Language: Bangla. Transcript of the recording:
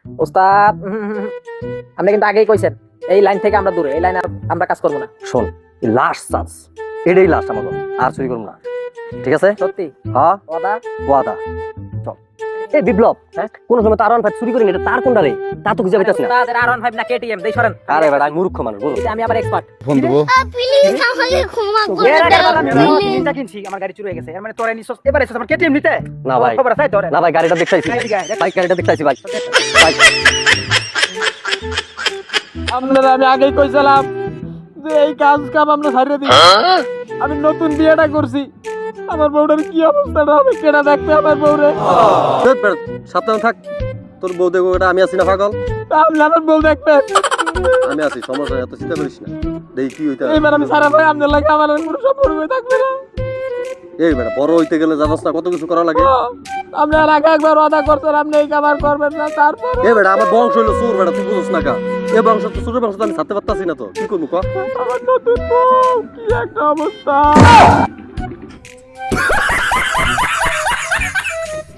ওস্তাদ আপনি কিন্তু আগেই কইছেন এই লাইন থেকে আমরা দূরে, এই লাইনে আমরা কাজ করবো না। শোন, লাস্ট চান্স, এটাই লাস্ট আমাদের, আর চুরি করবো না, ঠিক আছে? সত্যি? হ্যাঁ, ওয়াদা? ওয়াদা। চল। এই বিপ্লব, হ্যাঁ, কোন সময় তার ভাই চুরি করিনি, এটা তার কোনটা রে? তা তো খুঁজে পাইতাছি না। ওস্তাদ R15 না KTM দেই সরেন। আরে বেটা, আমি মূর্খ মানুষ, বলো। আমি আবার এক্সপার্ট। বন্ধু প্লিজ আমাকে ক্ষমা করে এর আগে দাও বললাম, আমি please। তিনটা কিনছি, আমার গাড়ি চুরি হয়ে গেছে। এর মানে তোরে নিছস, এবারে এসেছ আমার KTM নিতে? না ভাই, খবর আছে তোরে? না ভাই, গাড়িটা দেখতাইছি ভাই, গাড়িটা দেখতাইছি ভাই। ভাই, আপনারা আমি আগেই কইছিলাম যে এই কাজ কাম আমরা ছাড়িয়ে দিই। আমি নতুন বিয়েটা করছি, আমার বউটার কি অবস্থাটা হবে কেনা দেখবে আমার বউরে। ধুর বেটা, সাবধান থাক, তোর বউ দেখবো, এটা আমি আছি না পাগল? তাহলে আমার বউ দেখবেন। আমি আছি, সমস্যা নেই, এত চিন্তা করিস না, দেখি কি হইতে এইবার আমি সারা ভাই আপনার লাগে আমার আর কোনো সম্পর্ক থাকবে না। এই বেটা, বড় হইতে গেলে জানাস না কত কিছু করা লাগে। আপনি আর আগে একবার ওয়াদা করছেন আপনি এই কাবার করবেন না, তারপর এই বেটা, আমার বংশ হইলো চোর বেটা, তুই বুঝছ না কা? এই বংশ তো চোরের বংশ তো আমি ছাড়তে পারতাছি না, তো কি করবো ক? আমার নতুন বউ কি একটা অবস্থা।